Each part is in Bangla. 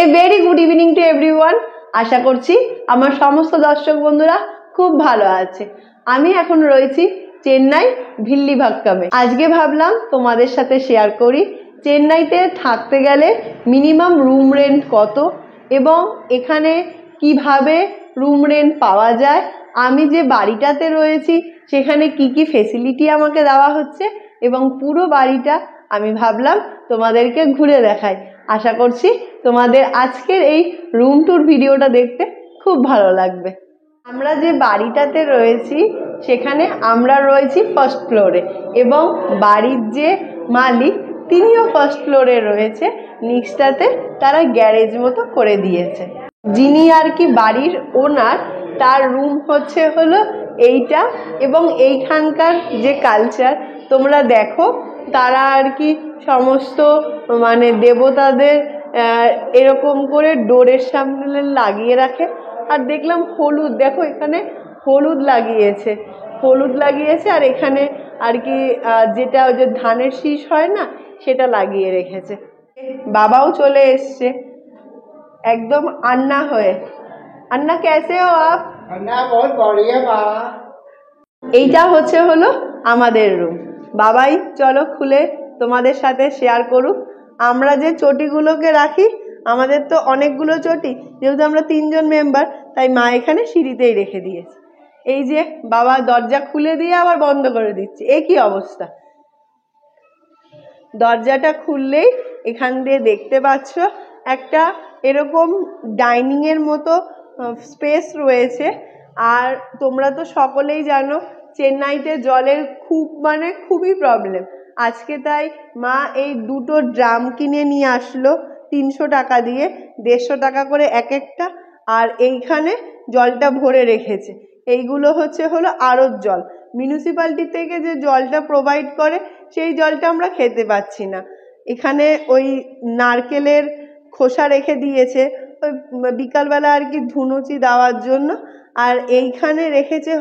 A very good evening to everyone. আশা করছি আমার সমস্ত দর্শক বন্ধুরা খুব ভালো আছে। আমি এখন রয়েছি চেন্নাই ভিল্লিভাক্কামে। আজকে ভাবলাম তোমাদের সাথে শেয়ার করি চেন্নাইতে থাকতে গেলে মিনিমাম রুম রেন্ট কত এবং এখানে কিভাবে রুম রেন্ট পাওয়া যায়, আমি যে বাড়িটাতে রয়েছি সেখানে কি কি ফেসিলিটি আমাকে দেওয়া হচ্ছে এবং পুরো বাড়িটা আমি ভাবলাম তোমাদেরকে ঘুরে দেখাই। আশা করছি তোমাদের আজকের এই রুম ট্যুর ভিডিওটা দেখতে খুব ভালো লাগবে। আমরা যে বাড়িটাতে রয়েছি সেখানে আমরা রয়েছি ফার্স্ট ফ্লোরে এবং বাড়ির যে মালিক তিনিও ফার্স্ট ফ্লোরে রয়েছে। নিচটাতে তারা গ্যারেজ মতো করে দিয়েছে। যিনি আর কি বাড়ির ওনার, তার রুম হলো এইটা এবং এইখানকার যে কালচার তোমরা দেখো, তারা আর কি সমস্ত মানে দেবতাদের এরকম করে ডোরের সামনে লাগিয়ে রাখে। আর দেখলাম হলুদ, দেখো এখানে হলুদ লাগিয়েছে আর এখানে আর কি যেটা ওই যে ধানের শীষ হয় না সেটা লাগিয়ে রেখেছে। বাবাও চলে এসছে একদম আন্না হয়ে। আন্না কেসে হো আপ? अन्ना बहुत बढ़िया बा। এইটা হলো আমাদের রুম। বাবাই চলো খুলে তোমাদের সাথে শেয়ার করুক। আমরা যে চটিগুলোকে রাখি, আমাদের তো অনেকগুলো চটি, যেহেতু আমরা 3 জন মেম্বার তাই মা এখানে সিঁড়িতেই রেখে দিয়েছে। এই যে বাবা দরজা খুলে দিয়ে আবার বন্ধ করে দিচ্ছে, এ কি অবস্থা। দরজাটা খুললেই এখান দিয়ে দেখতে পাচ্ছ একটা এরকম ডাইনিং এর মতো স্পেস রয়েছে। আর তোমরা তো সকলেই জানো চেন্নাইতে জলের খুবই প্রবলেম। আজকে তাই মা এই 2টো ড্রাম কিনে নিয়ে আসলো 300 টাকা দিয়ে, 150 টাকা করে এক একটা। আর এইখানে জলটা ভরে রেখেছে। এইগুলো হলো আরত জল। মিউনিসিপ্যালিটি থেকে যে জলটা প্রোভাইড করে সেই জলটা আমরা খেতে পাচ্ছি না। এখানে ওই নারকেলের খোসা রেখে দিয়েছে ওই বিকালবেলা আর কি ধুনুচি দেওয়ার জন্য। আর এইখানে রেখেছে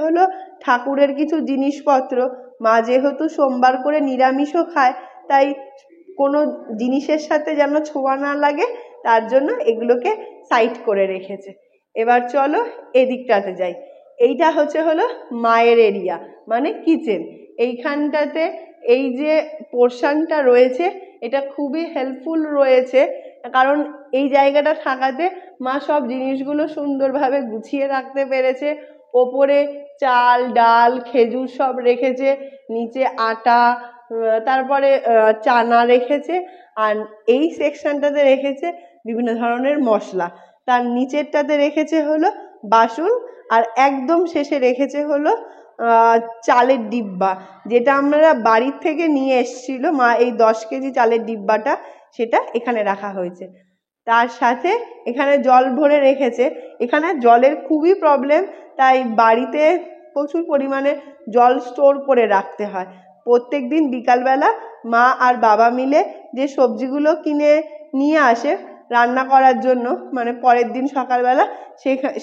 ঠাকুরের কিছু জিনিসপত্র। মা যেহেতু সোমবার করে নিরামিষও খায় তাই কোনো জিনিসের সাথে যেন ছোঁয়া না লাগে তার জন্য এগুলোকে সাইড করে রেখেছে। এবার চলো এদিকটাতে যাই। এইটা হলো মায়ের এরিয়া, মানে কিচেন। এইখানটাতে এই যে পোর্শনটা রয়েছে এটা খুবই হেল্পফুল রয়েছে, কারণ এই জায়গাটা থাকাতে মা সব জিনিসগুলো সুন্দরভাবে গুছিয়ে রাখতে পেরেছে। ওপরে চাল ডাল খেজুর সব রেখেছে, নিচে আটা, তারপরে চানা রেখেছে। আর এই সেকশনটাতে রেখেছে বিভিন্ন ধরনের মশলা। তার নিচেরটাতে রেখেছে বাসন। আর একদম শেষে রেখেছে চালের ডিব্বা, যেটা আমরা বাড়ির থেকে নিয়ে এসেছিল মা। এই 10 কেজি চালের ডিব্বাটা সেটা এখানে রাখা হয়েছে। তার সাথে এখানে জল ভরে রেখেছে। এখানে জলের খুবই প্রবলেম, তাই বাড়িতে প্রচুর পরিমাণে জল স্টোর করে রাখতে হয়। প্রত্যেক দিন বিকালবেলা মা আর বাবা মিলে যে সবজিগুলো কিনে নিয়ে আসে রান্না করার জন্য, মানে পরের দিন সকালবেলা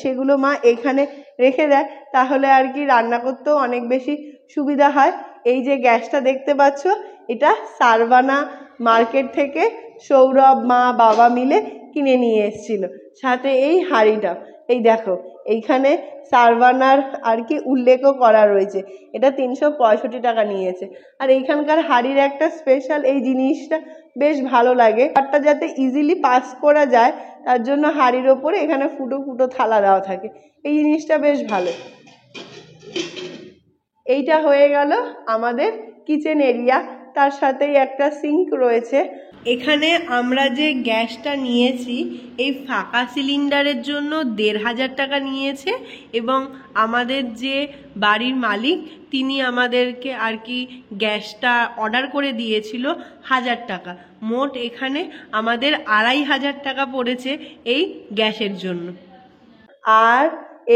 সেগুলো মা এখানে রেখে দেয়। তাহলে আর কি রান্না করতেও অনেক বেশি সুবিধা হয়। এই যে গ্যাসটা দেখতে পাচ্ছ, এটা সারভানা মার্কেট থেকে সৌরভ মা বাবা মিলে কিনে নিয়ে এসেছিল। সাথে এই হাঁড়িটা, এই দেখো এইখানে সারভানার আর কি উল্লেখও করা রয়েছে। এটা 365 টাকা নিয়েছে। আর এইখানকার হাঁড়ির একটা স্পেশাল এই জিনিসটা বেশ ভালো লাগে, তারটা যাতে ইজিলি পাস করা যায় তার জন্য হাঁড়ির ওপরে এখানে ফুটো ফুটো থালা দেওয়া থাকে। এই জিনিসটা বেশ ভালো। এইটা হয়ে গেল আমাদের কিচেন এরিয়া, তার সাথেই একটা সিঙ্ক রয়েছে। এখানে আমরা যে গ্যাসটা নিয়েছি এই ফাঁকা সিলিন্ডারের জন্য 1500 টাকা নিয়েছে এবং আমাদের যে বাড়ির মালিক তিনি আমাদেরকে আর কি গ্যাসটা অর্ডার করে দিয়েছিল 1000 টাকা। মোট এখানে আমাদের 2500 টাকা পড়েছে এই গ্যাসের জন্য। আর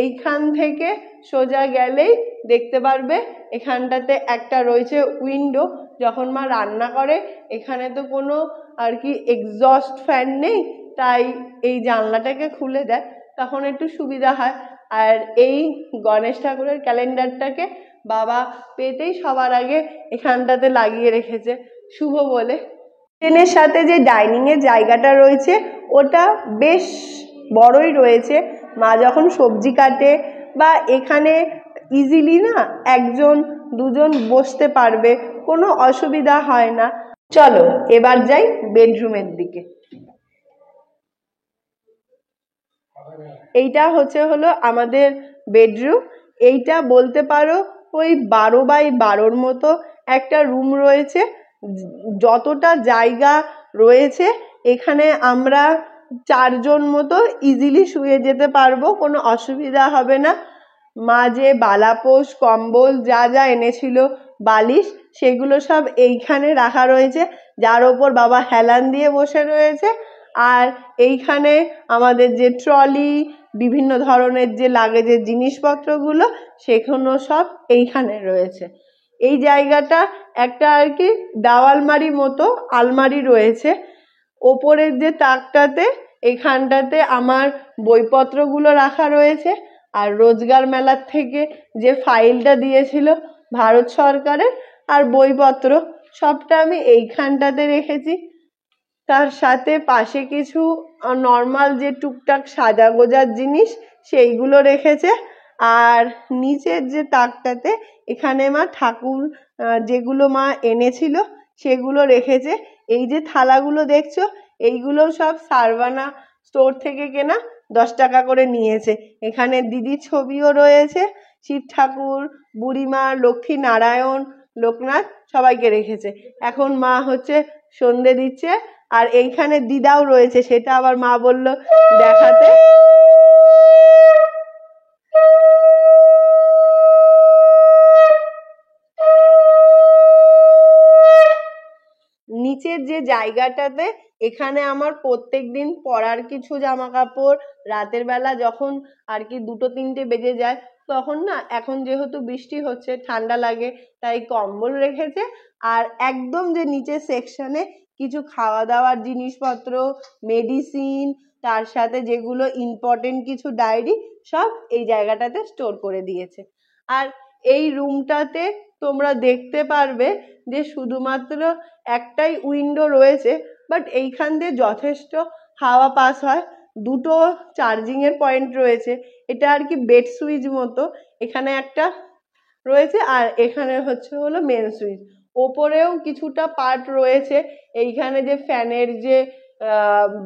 এইখান থেকে সোজা গেলেই দেখতে পারবে এখানটাতে একটা রয়েছে উইন্ডো। যখন মা রান্না করে এখানে তো কোনো আর কি এক্সস্ট ফ্যান নেই, তাই এই জানলাটাকে খুলে দেয়, তখন একটু সুবিধা হয়। আর এই গণেশ ঠাকুরের ক্যালেন্ডারটাকে বাবা পেতেই সবার আগে এখানটাতে লাগিয়ে রেখেছে শুভ বলে। কিচেনের সাথে যে ডাইনিং এর জায়গাটা রয়েছে ওটা বেশ বড়ই রয়েছে। মা যখন সবজি কাটে বা এখানে ইজিলি না একজন দুজন বসতে পারবে, কোনো অসুবিধা হয় না। চলো এবার যাই বেডরুমের দিকে। এইটা হলো আমাদের বেডরুম। এইটা বলতে পারো ওই 12x12 মতো একটা রুম রয়েছে। যতটা জায়গা রয়েছে এখানে আমরা 4 জন মতো ইজিলি শুয়ে যেতে পারবো, কোনো অসুবিধা হবে না। মা যে বালাপোষ কম্বল যা যা এনেছিল, বালিশ, সেগুলো সব এইখানে রাখা রয়েছে, যার ওপর বাবা হেলান দিয়ে বসে রয়েছে। আর এইখানে আমাদের যে ট্রলি, বিভিন্ন ধরনের যে লাগেজের জিনিসপত্রগুলো, সেগুলো সব এইখানে রয়েছে। এই জায়গাটা একটা আর কি দেওয়ালমারি মতো আলমারি রয়েছে। ওপরের যে তাকটাতে, এখানটাতে আমার বইপত্রগুলো রাখা রয়েছে। আর রোজগার মেলার থেকে যে ফাইলটা দিয়েছিল ভারত সরকারের, আর বইপত্র সবটা আমি এইখানটাতে রেখেছি। তার সাথে পাশে কিছু নর্মাল যে টুকটাক সাজা গোজার জিনিস সেইগুলো রেখেছে। আর নিচের যে তাকটাতে এখানে মা ঠাকুর যেগুলো মা এনেছিল সেগুলো রেখেছে। এই যে থালাগুলো দেখছো, এইগুলো সব সারভানা স্টোর থেকে কেনা, 10 টাকা করে নিয়েছে। এখানে দিদির ছবিও রয়েছে, শিব ঠাকুর, বুড়িমা, লক্ষ্মী নারায়ণ, লোকনাথ সবাইকে রেখেছে। এখন মা সন্ধে দিচ্ছে। আর এইখানে দিদাও রয়েছে, সেটা আবার মা বলল দেখাতে। নিচের যে জায়গাটাতে এখানে আমার প্রত্যেকদিন পরার কিছু জামা কাপড়, রাতের বেলা যখন আর কি 2-3টে বেজে যায় তখন না, এখন যেহেতু বৃষ্টি হচ্ছে ঠান্ডা লাগে, তাই কম্বল রেখেছে। আর একদম যে নিচের সেকশনে কিছু খাওয়া দাওয়ার জিনিসপত্র, মেডিসিন, তার সাথে যেগুলো ইম্পর্টেন্ট কিছু ডায়েরি, সব এই জায়গাটাতে স্টোর করে দিয়েছে। আর এই রুমটাতে তোমরা দেখতে পারবে যে শুধুমাত্র একটাই উইন্ডো রয়েছে, বাট এইখান দিয়ে যথেষ্ট হাওয়া পাস হয়। 2টো চার্জিং এর পয়েন্ট রয়েছে। এটা আর কি বেড সুইচ মতো, এখানে একটা রয়েছে আর এখানে হলো মেন সুইচ। ওপরেও কিছুটা পার্ট রয়েছে। এইখানে যে ফ্যানের যে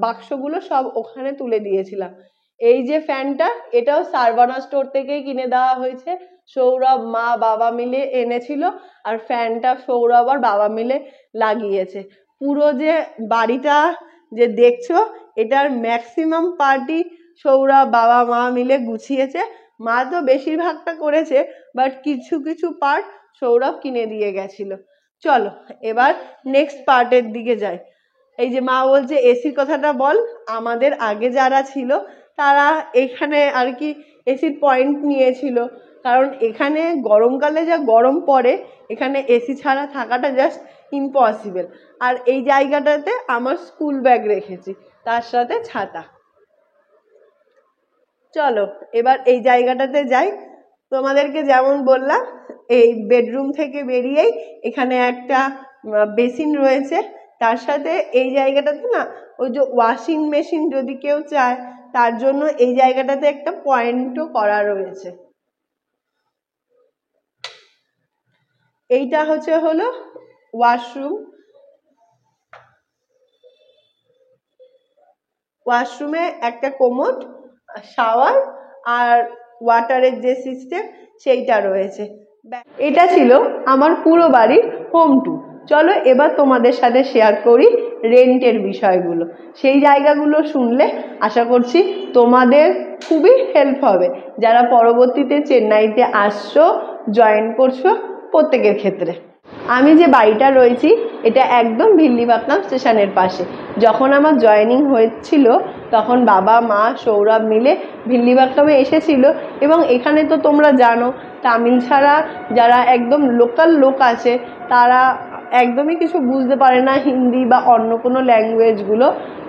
বাক্সগুলো সব ওখানে তুলে দিয়েছিলাম। এই যে ফ্যানটা, এটাও সারভানা স্টোর থেকেই কিনে দেওয়া হয়েছে। সৌরভ, মা, বাবা মিলে এনেছিল। আর ফ্যানটা সৌরভ আর বাবা মিলে লাগিয়েছে। পুরো যে বাড়িটা যে দেখছো, এটার ম্যাক্সিমাম পার্টি সৌরভ, বাবা, মা মিলে গুছিয়েছে। মা তো বেশিরভাগটা করেছে, বাট কিছু কিছু পার্ট সৌরভ কিনে দিয়ে গেছিল। চলো এবার নেক্সট পার্টের দিকে যাই। এই যে মা বলছে এসির কথাটা বল। আমাদের আগে যারা ছিল তারা এখানে আর কি এসির পয়েন্ট নিয়েছিল, কারণ এখানে গরমকালে যা গরম পড়ে, এখানে এসি ছাড়া থাকাটা জাস্ট ইম্পসিবল। আর এই জায়গাটাতে আমার স্কুল ব্যাগ রেখেছি, তার সাথে ছাতা। চলো এবার এই জায়গাটাতে যাই। তোমাদেরকে যেমন বললাম, এই বেডরুম থেকে বেরিয়েই এখানে একটা বেসিন রয়েছে। তার সাথে এই জায়গাটাতে না, ওই যে ওয়াশিং মেশিন যদি কেউ চায়, তার জন্য এই জায়গাটাতে একটা পয়েন্টও করা রয়েছে। এইটা হলো ওয়াশরুম। ওয়াশরুমে একটা কোমোড, শাওয়ার আর ওয়াটারের যে সিস্টেম সেইটা রয়েছে। এটা ছিল আমার পুরো বাড়ির হোম ট্যুর। চলো এবার তোমাদের সাথে শেয়ার করি রেন্টের বিষয়গুলো। সেই জায়গাগুলো শুনলে আশা করছি তোমাদের খুবই হেল্প হবে, যারা পরবর্তীতে চেন্নাইতে আসছো, জয়েন করছো, প্রত্যেকের ক্ষেত্রে। আমি যে বাড়িটা রয়েছি এটা একদম ভিল্লিপাটনাম স্টেশনের পাশে। যখন আমার জয়েনিং হয়েছিল তখন বাবা, মা, সৌরভ মিলে ভিল্লিপাটনামে এসেছিল। এবং এখানে তো তোমরা জানো, তামিল ছাড়া যারা একদম লোকাল লোক আছে তারা একদমই কিছু বুঝতে পারে না হিন্দি বা অন্য কোনো ল্যাঙ্গুয়েজগুলো,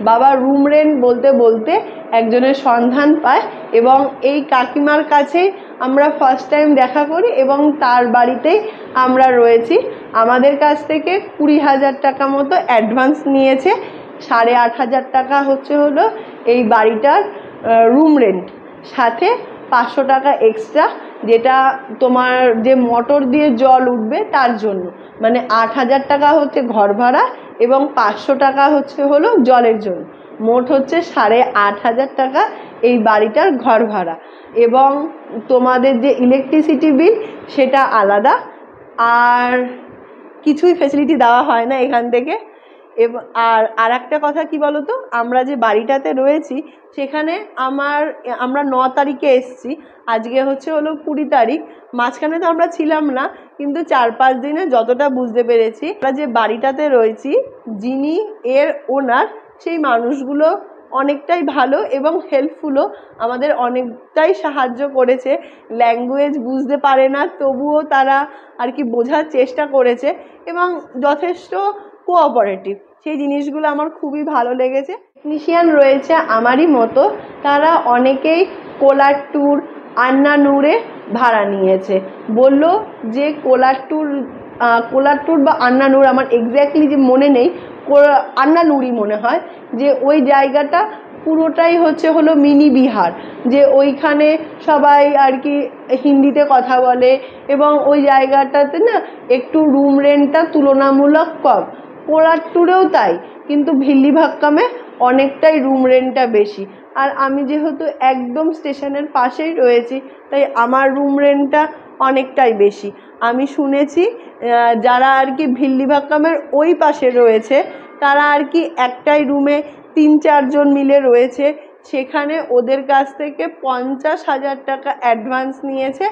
বাবা রুম রেন্ট বলতে বলতে একজনের সন্ধান পায় এবং এই কাকিমার কাছেই আমরা ফার্স্ট টাইম দেখা করি এবং তার বাড়িতেই আমরা রয়েছি। আমাদের কাছ থেকে 20,000 টাকা মতো অ্যাডভান্স নিয়েছে। 8,500 টাকা হলো এই বাড়িটার রুম রেন্ট, সাথে 500 টাকা এক্সট্রা, যেটা তোমার যে মোটর দিয়ে জল উঠবে তার জন্য। মানে 8,000 টাকা হচ্ছে ঘর ভাড়া এবং 500 টাকা হলো জলের জন্য। মোট হচ্ছে 8,500 টাকা এই বাড়িটার ঘর ভাড়া। এবং তোমাদের যে ইলেকট্রিসিটি বিল সেটা আলাদা, আর কিছুই ফেসিলিটি দেওয়া হয় না এখান থেকে। আর একটা কথা কি বলতো, আমরা যে বাড়িটাতে রয়েছি সেখানে আমরা 9 তারিখে এসেছি, আজকে হলো 20 তারিখ। মাঝখানে তো আমরা ছিলাম না, কিন্তু 4-5 দিনে যতটা বুঝতে পেরেছি, আমরা যে বাড়িটাতে রয়েছি যিনি এর ওনার, সেই মানুষগুলো অনেকটাই ভালো এবং হেল্পফুলও, আমাদের অনেকটাই সাহায্য করেছে। ল্যাঙ্গুয়েজ বুঝতে পারে না তবুও তারা আর কি বোঝার চেষ্টা করেছে এবং যথেষ্ট কোঅপারেটিভ। সেই জিনিসগুলো আমার খুবই ভালো লেগেছে। টেকনিশিয়ান রয়েছে আমারই মতো, তারা অনেকেই কোলার ট্যুর, আন্নানুরে ভাড়া নিয়েছে। বলল যে কোলার ট্যুর বা আন্নানুর, আমার এক্স্যাক্টলি যে মনে নেই, আন্নানুরই মনে হয়, যে ওই জায়গাটা পুরোটাই হলো মিনি বিহার, যে ওইখানে সবাই আর কি হিন্দিতে কথা বলে এবং ওই জায়গাটাতে না একটু রুম রেন্টটা তুলনামূলক কম। কোলার ট্যুরেও তাই, কিন্তু ভিল্লিভাক্কামে অনেকটাই রুম রেন্টটা বেশি। আর আমি যেহেতু একদম স্টেশনের পাশেই রয়েছি, তাই আমার রুম রেন্টটা অনেকটাই বেশি। আমি শুনেছি যারা আর কি ভিল্লিভাক্কামের ওই পাশে রয়েছে তারা আর কি একটাই রুমে 3-4 জন মিলে রয়েছে, সেখানে ওদের কাছ থেকে 50,000 টাকা অ্যাডভান্স নিয়েছে।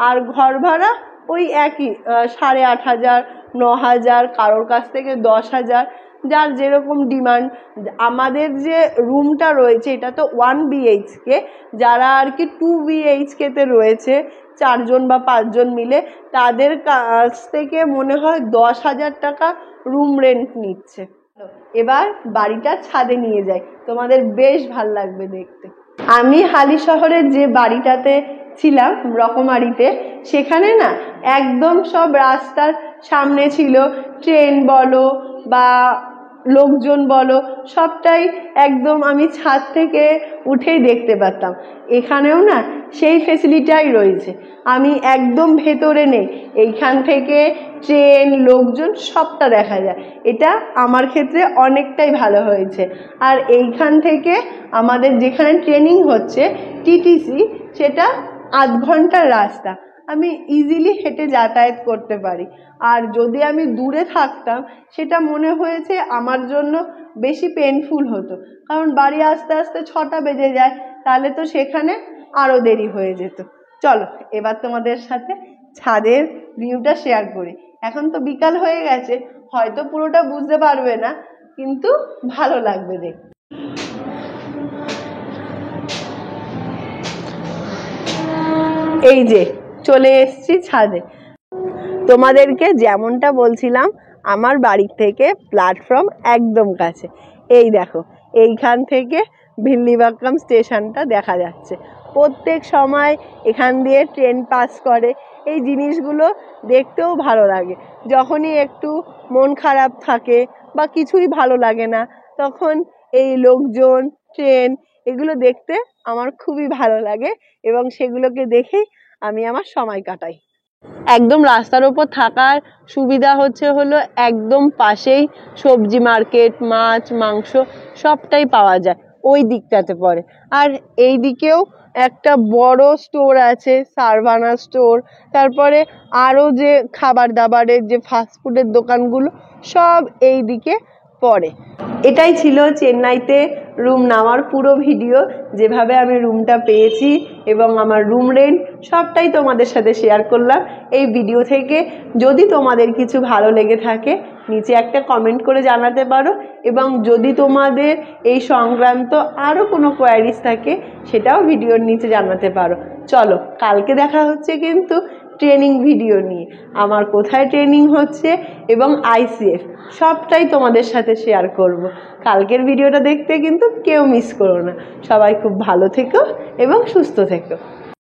আর ঘর ভাড়া ওই একই 8,500, 9,000, কারোর কাছ থেকে 10,000, যার যেরকম ডিমান্ড। আমাদের যে রুমটা রয়েছে এটা তো 1 BHK, যারা আর কি 2 BHKতে রয়েছে 4 জন বা 5 জন মিলে, তাদের কাছ থেকে মনে হয় 10,000 টাকা রুম রেন্ট নিচ্ছে। এবার বাড়িটা ছাদে নিয়ে যাই, তোমাদের বেশ ভাল লাগবে দেখতে। আমি হালি শহরের যে বাড়িটাতে ছিলাম রকমারিতে, সেখানে না একদম সব রাস্তার সামনে ছিল ট্রেন বলো বা লোকজন বলো, সবটাই একদম আমি ছাদ থেকে উঠেই দেখতে পারতাম। এখানেও না সেই ফেসিলিটিটাই রয়েছে, আমি একদম ভেতরে নেই, এইখান থেকে ট্রেন, লোকজন সবটা দেখা যায়। এটা আমার ক্ষেত্রে অনেকটাই ভালো হয়েছে। আর এইখান থেকে আমাদের যেখানে ট্রেনিং হচ্ছে টিটিসি, সেটা 8 ঘন্টার রাস্তা, আমি ইজিলি হেঁটে যাতায়াত করতে পারি। আর যদি আমি দূরে থাকতাম সেটা মনে হয়েছে আমার জন্য বেশি পেনফুল হতো, কারণ বাড়ি আসতে আসতে 6টা বেজে যায়, তাহলে তো সেখানে আরও দেরি হয়ে যেত। চলো এবার তোমাদের সাথে ছাদের ভিউটা শেয়ার করি। এখন তো বিকাল হয়ে গেছে, হয়তো পুরোটা বুঝতে পারবে না, কিন্তু ভালো লাগবে দেখতে। এই যে চলে এসেছি ছাদে। তোমাদেরকে যেমনটা বলছিলাম, আমার বাড়ির থেকে প্ল্যাটফর্ম একদম কাছে। এই দেখো, এইখান থেকে ভিল্লিভাক্কাম স্টেশনটা দেখা যাচ্ছে। প্রত্যেক সময় এখান দিয়ে ট্রেন পাস করে। এই জিনিসগুলো দেখতেও ভালো লাগে। যখনই একটু মন খারাপ থাকে বা কিছুই ভালো লাগে না, তখন এই লোকজন, ট্রেন, এগুলো দেখতে আমার খুবই ভালো লাগে এবং সেগুলোকে দেখেই আমি আমার সময় কাটাই। একদম রাস্তার ওপর থাকার সুবিধা হলো একদম পাশেই সবজি মার্কেট, মাছ, মাংস সবটাই পাওয়া যায়, ওই দিকটাতে পড়ে। আর এই দিকেও একটা বড় স্টোর আছে, সারভানা স্টোর। তারপরে আরও যে খাবার দাবারের যে ফাস্টফুডের দোকানগুলো, সব এই দিকে পড়ে। এটাই ছিল চেন্নাইতে রুম নেওয়ার পুরো ভিডিও। যেভাবে আমি রুমটা পেয়েছি এবং আমার রুম রেন্ট সবটাই তোমাদের সাথে শেয়ার করলাম এই ভিডিও থেকে। যদি তোমাদের কিছু ভালো লেগে থাকে নিচে একটা কমেন্ট করে জানাতে পারো, এবং যদি তোমাদের এই সংক্রান্ত আরও কোনো কোয়ারিজ থাকে সেটাও ভিডিওর নিচে জানাতে পারো। চলো কালকে দেখা হচ্ছে কিন্তু ট্রেনিং ভিডিও নিয়ে। আমার কোথায় ট্রেনিং হচ্ছে এবং ICF সবটাই তোমাদের সাথে শেয়ার করব। কালকের ভিডিওটা দেখতে কিন্তু কেউ মিস করো না। সবাই খুব ভালো থেকো এবং সুস্থ থেকো।